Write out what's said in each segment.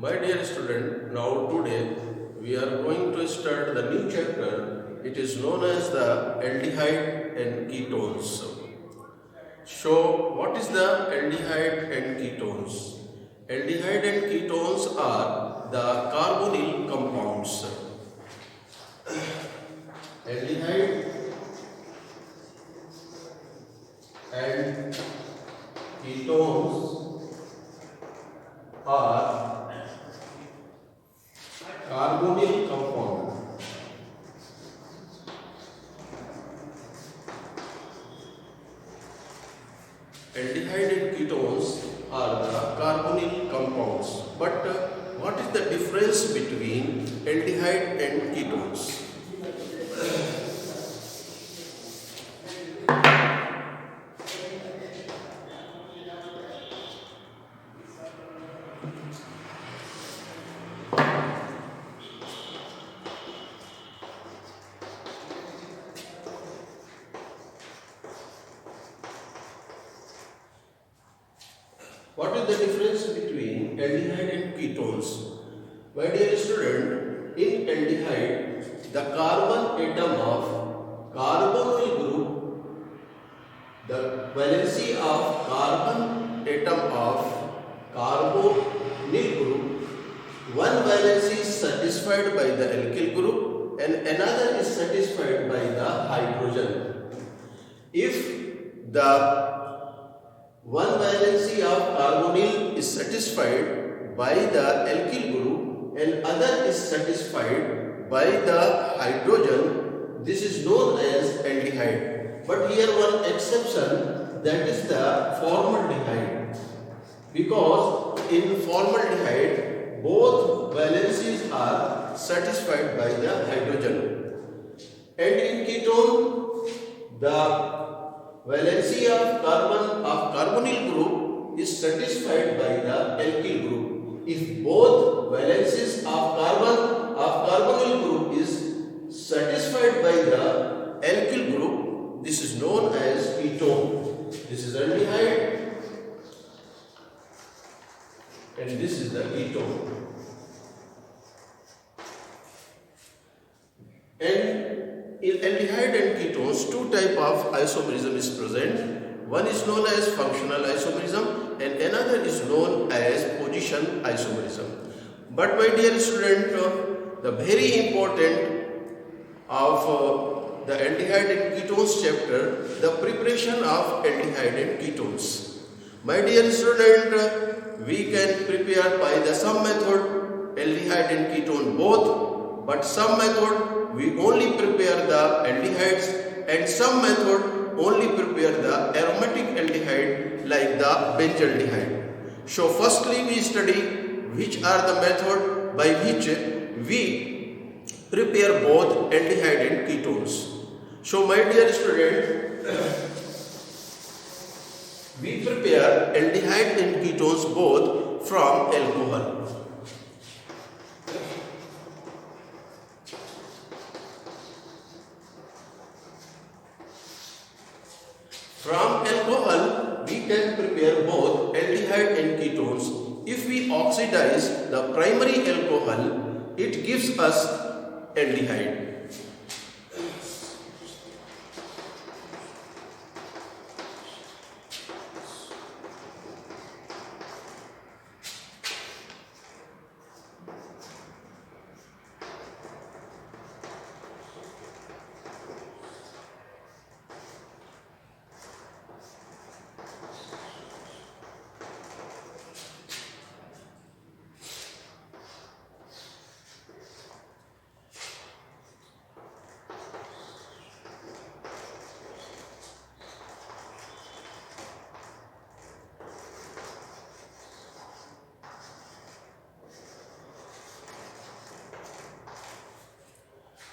My dear student, now today we are going to start the new chapter. It is known as the aldehyde and ketones. So, what is the aldehyde and ketones? Aldehyde and ketones are the carbonyl compounds. Aldehyde and ketones are carbonyl compound. Aldehyde and ketones are the carbonyl compounds. But what is the difference between aldehyde and ketones? What is the difference between aldehyde and ketones? My dear student, in aldehyde, the carbon atom of carbonyl group, the valency of carbon atom of carbonyl group, one valency is satisfied by the alkyl group and another is satisfied by the hydrogen. If the one valency of carbonyl is satisfied by the alkyl group and other is satisfied by the hydrogen, this is known as aldehyde. But here one exception, that is the formaldehyde, because in formaldehyde both valencies are satisfied by the hydrogen, and in ketone the valency of carbonyl group is satisfied by the alkyl group. If both valencies of carbonyl group is satisfied by the alkyl group, this is known as ketone. This is aldehyde and this is the ketone. And in aldehyde and ketones, two types of isomerism is present. One is known as functional isomerism and another is known as position isomerism. But my dear student, the very important of the aldehyde and ketones chapter, the preparation of aldehyde and ketones. My dear student, we can prepare by the some method aldehyde and ketone both, but some method we only prepare the aldehydes and some method only prepare the aromatic aldehyde like the benzaldehyde. So firstly we study which are the method by which we prepare both aldehyde and ketones. So my dear student, we prepare aldehyde and ketones both from alcohol. From alcohol, we can prepare both aldehyde and ketones. If we oxidize the primary alcohol, it gives us aldehyde.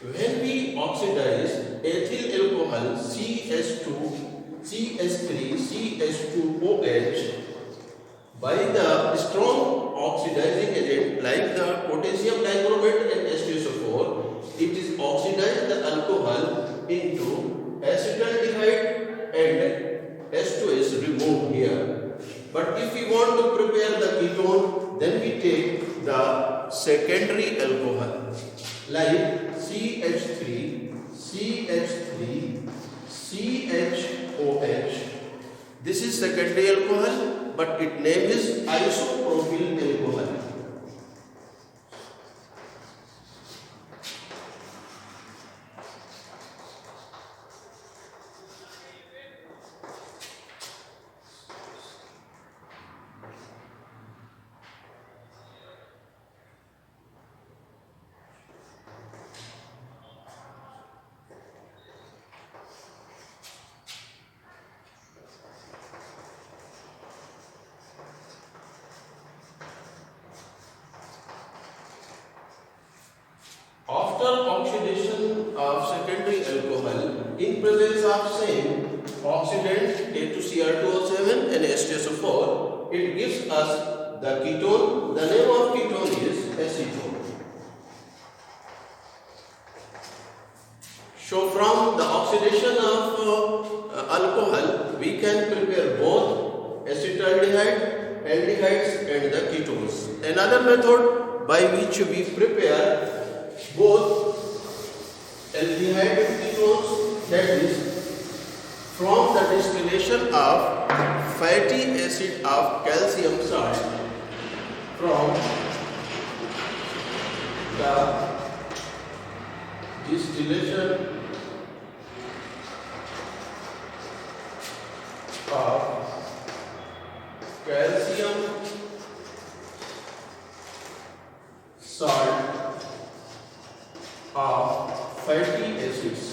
When we oxidize ethyl alcohol CH2, CH3, CH2OH by the strong oxidizing agent like the potassium dichromate and H2SO4, it is oxidized the alcohol into acetaldehyde and H2S removed here. But if we want to prepare the ketone, then we take the secondary alcohol like CH3, CH3, CHOH. This is secondary alcohol, but its name is isopropyl alcohol. After oxidation of secondary alcohol in presence of same oxidant A2Cr2O7 and H2SO4, it gives us the ketone. The name of ketone is acetone. So from the oxidation of alcohol, we can prepare both acetaldehyde, aldehydes and the ketones. Another method by which we prepare both aldehyde and ketones, that is from the distillation of fatty acid of calcium salt from the distillation of calcium salt of fatty acids.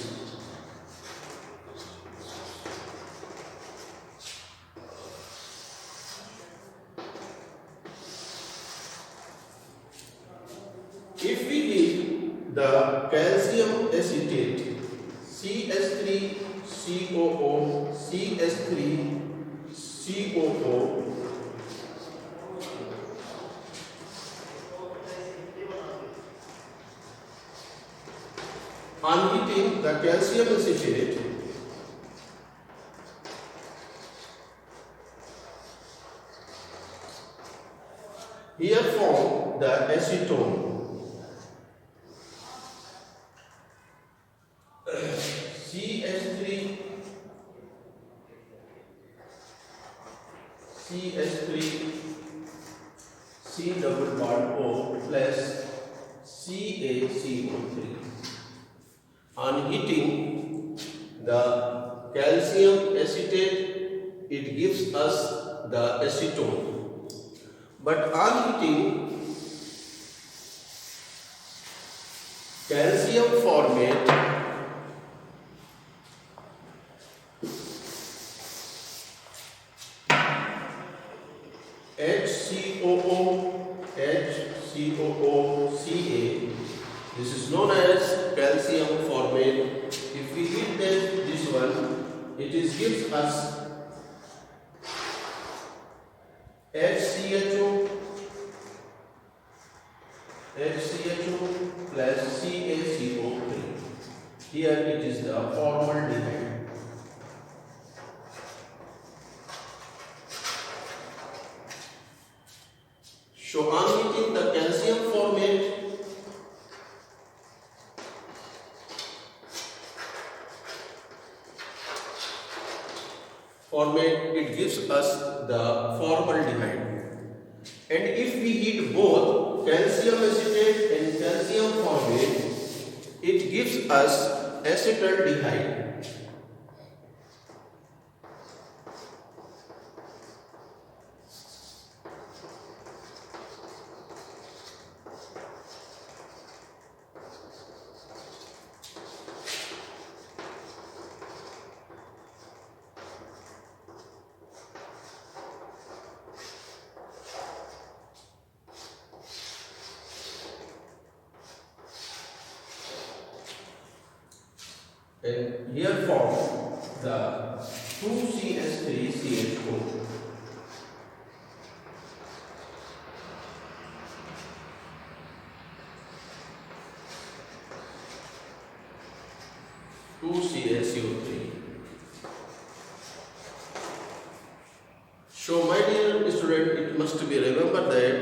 If we heat the calcium acetate CS3COO, CS3COO on heating the calcium acetate, here form the acetone. CH3 C double bond O plus CaCO3. On heating the calcium acetate, it gives us the acetone. But on heating calcium formate, HCOOCA, this is known as calcium formate. If we heat this one, it gives us HCHO plus CaCO3. Here it is the formaldehyde. So on heating the calcium formate, it gives us the formaldehyde. And if we heat both calcium acetate and calcium formate, it gives us acetaldehyde. And here form the 2CH3CH4. So my dear student, it must be remembered that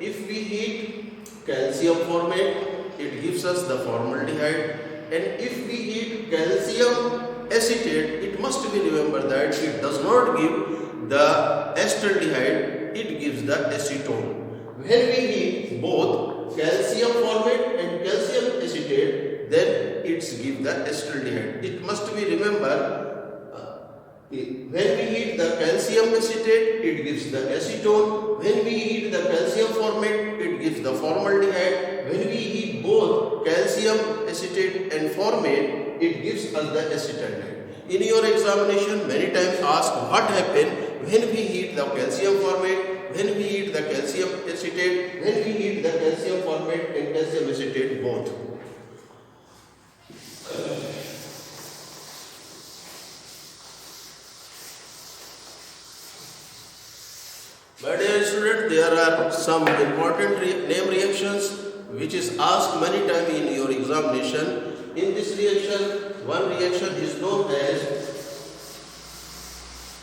if we heat heat calcium formate, it gives us the formaldehyde. And if we heat calcium acetate, it must be remembered that it does not give the acetaldehyde, it gives the acetone. When we heat both calcium formate and calcium acetate, then it gives the acetaldehyde. It must be remembered, when we heat the calcium acetate, it gives the acetone. When we heat the calcium formate, it gives the formaldehyde. When we heat both calcium acetate and formate, it gives us the acetaldehyde. In your examination, many times ask what happens when we heat the calcium formate, when we heat the calcium acetate, when we heat the calcium formate and calcium acetate both. My dear student, there are some important name reactions which is asked many times in your examination. In this reaction, one reaction is known as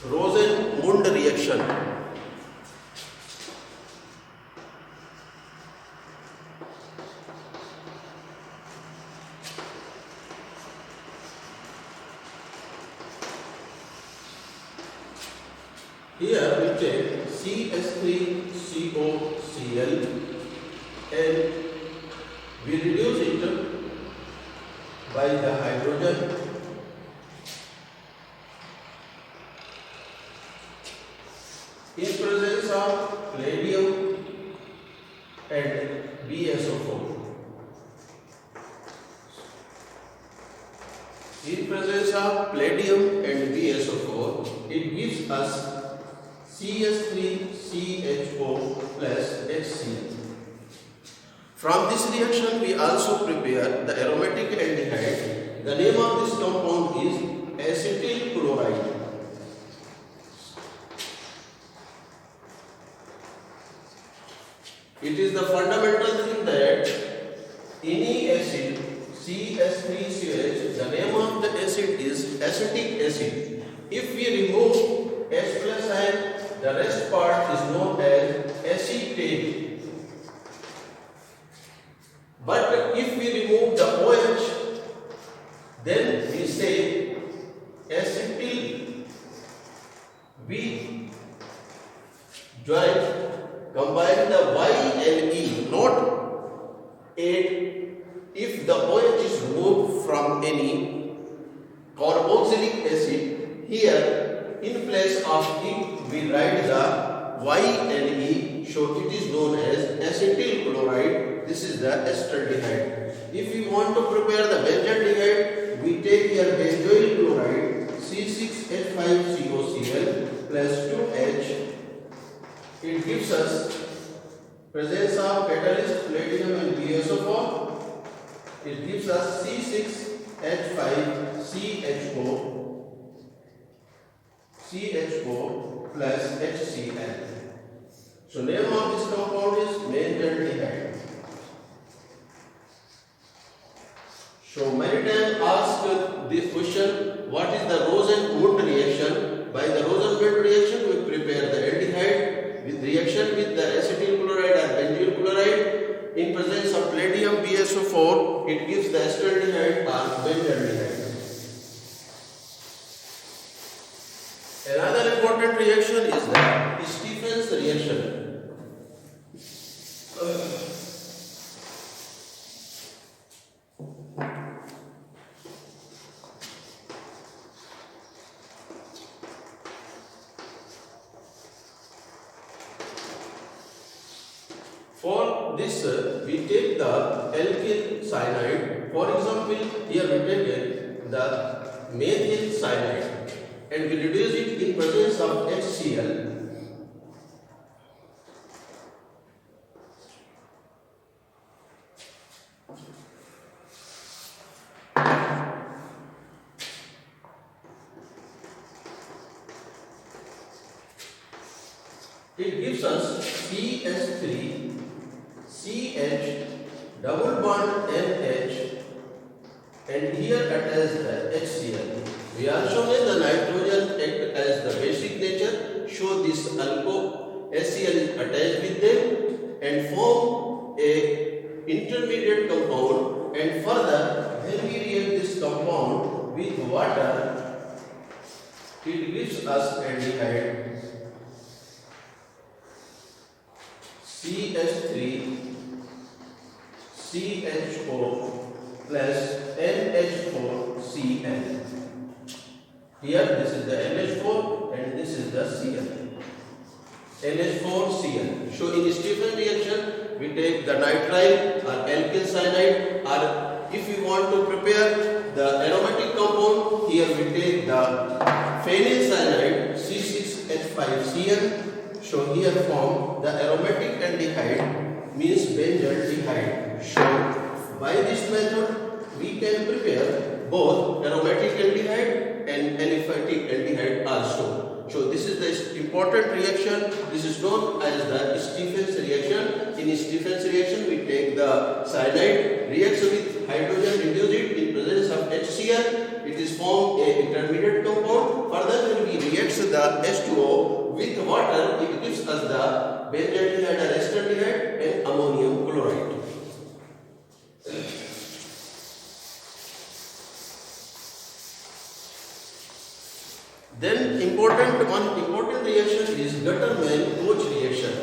Rosen-Mund reaction. Here we take CH3COCl and we reduce it by the hydrogen. In presence of palladium and BSO4. In presence of palladium and BSO4, it gives us CH3CHO plus HCl. From this reaction, we also prepare the aromatic aldehyde. The name of this compound is acetyl chloride. It is the fundamental thing that any acid CH3CH, the name of the acid is acetic acid. If we remove H plus ion, the rest part is known as acetate. But if we remove the OH, then we say acetyl. We join, combine the Y and E, not 8. If the OH is removed from any carboxylic acid, here in place of it we write the Y and E, so it is known as acetyl chloride. This is the acetaldehyde. If we want to prepare the benzaldehyde, we take here benzoyl chloride C6H5COCl plus 2H. It gives us presence of catalyst palladium and BSO4. It gives us C6H5CHO plus HCl. So name of this compound is benzaldehyde. So many times ask this question, what is the Rosen-Mund reaction? By the Rosen-Mund reaction, we prepare the aldehyde with reaction with the acetyl chloride or benzyl chloride. In presence of palladium BSO4, it gives the acetaldehyde or benzaldehyde. Another important reaction is the Stefan's reaction. For this, we take the alkyl cyanide. For example, here we take the methyl cyanide and we reduce it in presence of HCl. It gives us CH3 CH double bond NH and here attach the HCl. We are showing the nitrogen act as the basic nature. Show this alcohol HCl is attached with them and form it gives us aldehyde CH3 CHO plus NH4Cl. Here this is the NH4 and this is the Cl. NH4Cl. So in Stephen reaction we take the nitrile or alkyl cyanide, or if we want to prepare the aromatic compound, here we take the phenyl cyanide C6H5Cl. So here form the aromatic aldehyde means benzaldehyde. So by this method we can prepare both aromatic aldehyde and aliphatic aldehyde also. So this is the important reaction. This is known as the Stephens reaction. In Stephens reaction we take the cyanide, reacts with hydrogen, reduce it in presence of HCl. It is formed a intermediate compound. Further when we reacts the H2O with water, it gives us the benzaldehyde or acetaldehyde and ammonium chloride. Then one important reaction is Gattermann-Koch reaction.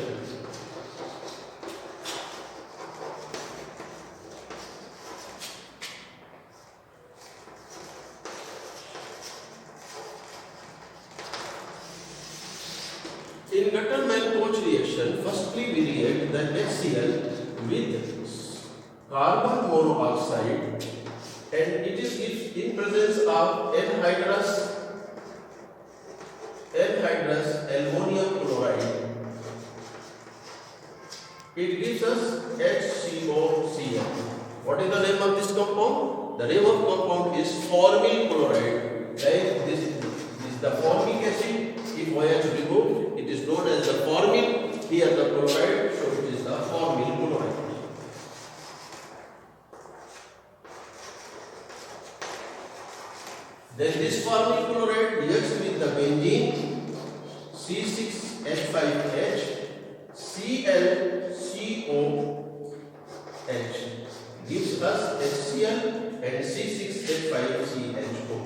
In Gattermann-Koch reaction, firstly we react the HCl with carbon monoxide, and it is in presence of anhydrous ammonium chloride. It gives us HCOCl. What is the name of this compound? The name of compound is formyl chloride. Like this is the formic acid. If OH removed, it is known as the formyl. Here the chloride, so it is the formyl chloride. Then this formyl chloride reacts with the benzene C6H5H ClCOH, gives us HCl and C6H5CHO.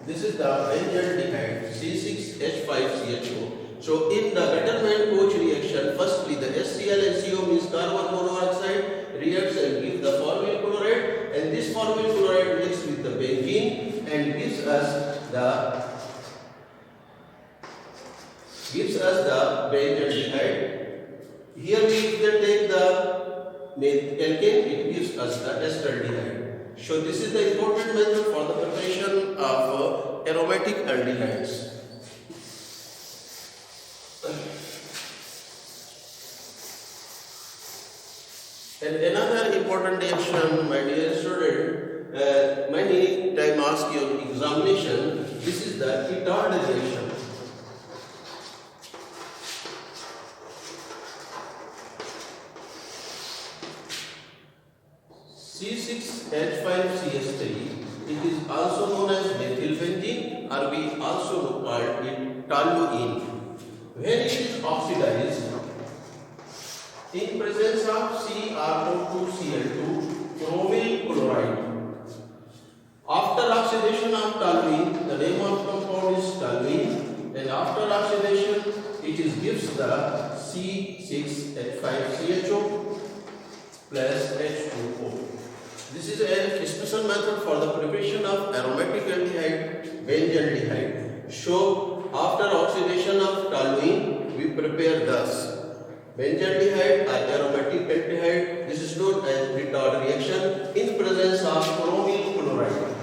This is the benzaldehyde C6H5CHO. So in the Gattermann-Koch reaction, firstly the HCl and CO means carbon monoxide reacts and gives the formyl chloride, and this formyl chloride reacts with the benzene and gives us the benzaldehyde. Here we either take the alkane, it gives us the acetaldehyde. So this is the important method for the preparation of aromatic aldehydes. And another important reaction, my dear student, many times ask you on examination, this is the Itard reaction. C6H5CH3, it is also known as methylbenzene, or we also call it toluene. When it is oxidized, in presence of CrO2Cl2, chromyl chloride. After oxidation of toluene, the name of compound is toluene, and after oxidation, it gives the C6H5CHO plus H2O. This is a special method for the preparation of aromatic aldehyde, benzaldehyde. So, after oxidation of toluene, we prepare thus benzaldehyde or aromatic aldehyde. This is known as Itard reaction in presence of chromyl chloride.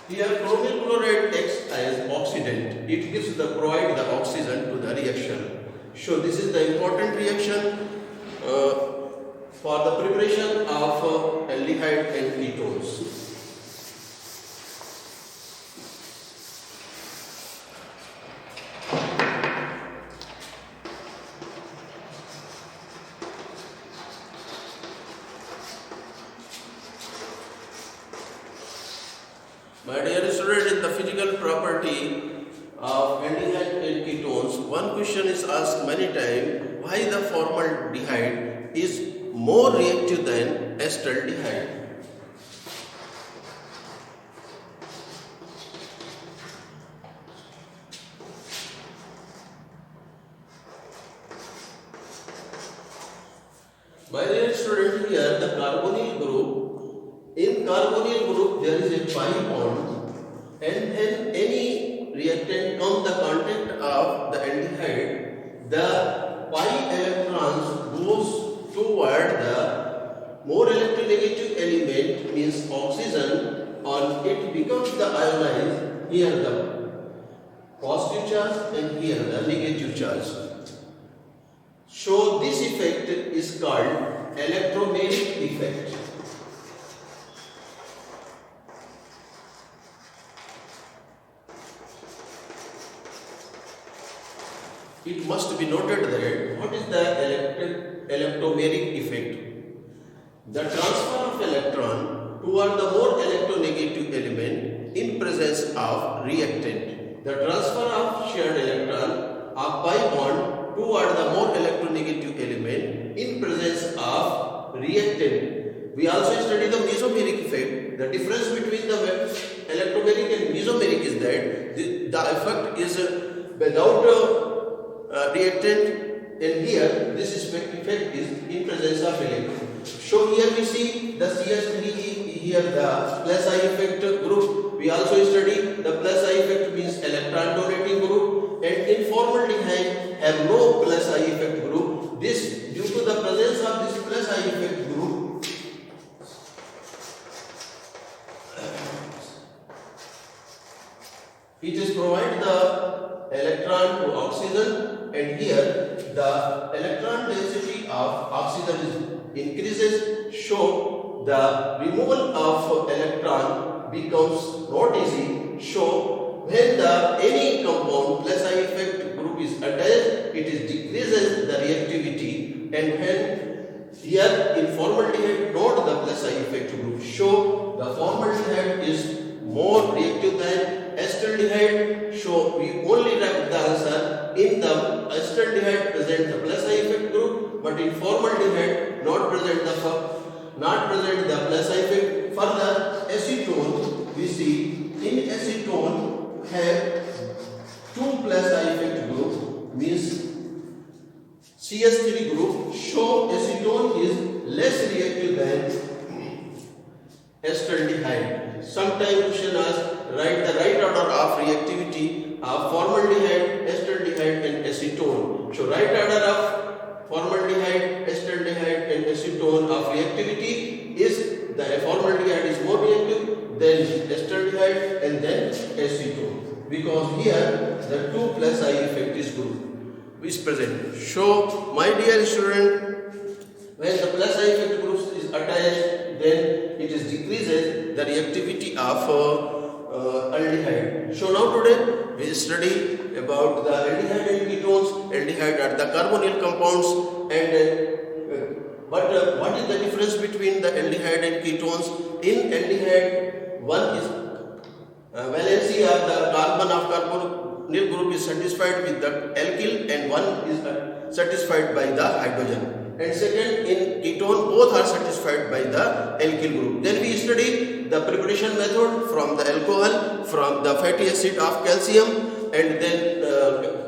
Here chromyl chloride acts as oxidant. It gives provide the oxygen to the reaction. So this is the important reaction for the preparation of aldehyde and ketones. My dear student, in the physical property of aldehyde and ketones, one question is asked many times, why the formaldehyde is more reactive than acetaldehyde? My dear student, here the carbonyl group, in carbonyl group there is a pi bond, and then any reactant comes the contact of the aldehyde, the pi electrons goes toward the more electronegative element, means oxygen, on it becomes the ionized, here the positive charge and here the negative charge. So this effect is called electromeric effect. It must be noted that what is the electromeric effect? The transfer of electron toward the more electronegative element in presence of reactant. The transfer of shared electron of pi bond toward the more electronegative element in presence of reactant. We also study the mesomeric effect. The difference between the electromeric and mesomeric is that the effect is without reactant, and here this effect is in presence of reactant. So here we see the CH3, here the plus I effect group. We also study the plus I effect means electron donating group, and in formaldehyde have no plus I effect group. This due to the presence of this plus I effect group, it is provide the electron to oxygen, and here the electron density of oxygen increases, so the removal of electron becomes not easy. So when the any compound plus I effect group is attached, it is decreases the reactivity, and when here in formaldehyde not the plus I effect group, so the formaldehyde is more reactive than acetaldehyde. So we only write the answer in the acetaldehyde present the plus I effect group, but in formaldehyde not present the plus I effect. Further, acetone we see in acetone have two plus I effect group, means CH3 group. So acetone is less reactive than acetaldehyde. Sometimes question asks, write the right order of reactivity of formaldehyde, acetaldehyde and acetone. So right order of formaldehyde, acetaldehyde and acetone of reactivity is the formaldehyde is more reactive, then acetaldehyde and then acetone, because here the 2 plus I effect is present. So my dear student, when the plus I effect group is attached, then it is decreases the reactivity of aldehyde. So now today we study about the aldehyde and ketones. Aldehyde are the carbonyl compounds, and what is the difference between the aldehyde and ketones? In aldehyde, one is valency of the carbon of carbonyl group is satisfied with the alkyl, and one is satisfied by the hydrogen. And second, in ketone, both are satisfied by the alkyl group. Then we study the preparation method from the alcohol, from the fatty acid of calcium, and then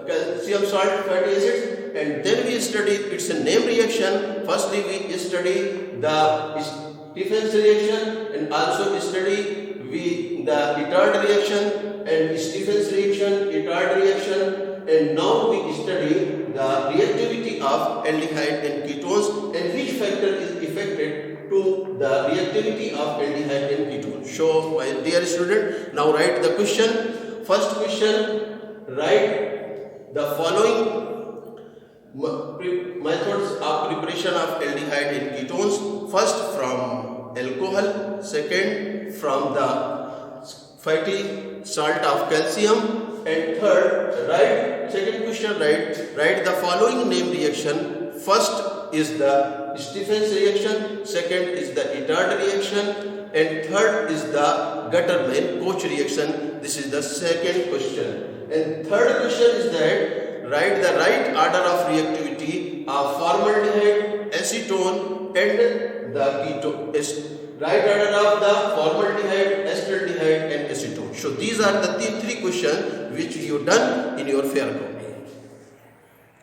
calcium salt fatty acids. And then we study its a name reaction. Firstly, we study the Stephens reaction, and also study the Itard reaction and Stephens reaction, Itard reaction. And now we study the reactivity of aldehyde and ketones, and which factor is affected to the reactivity of aldehyde and ketones. So my dear student, now write the question. First question, write the following methods of preparation of aldehyde and ketones. First from alcohol, second from the fatty salt of calcium, and third, second question, write the following name reaction. First is the Stephens reaction, second is the Itard reaction, and third is the Gattermann-Koch reaction. This is the second question. And third question is that write the right order of reactivity of formaldehyde, acetone, and the ketone. Right order of the formaldehyde, acetaldehyde, and acetone. So these are the three questions which you done in your fair.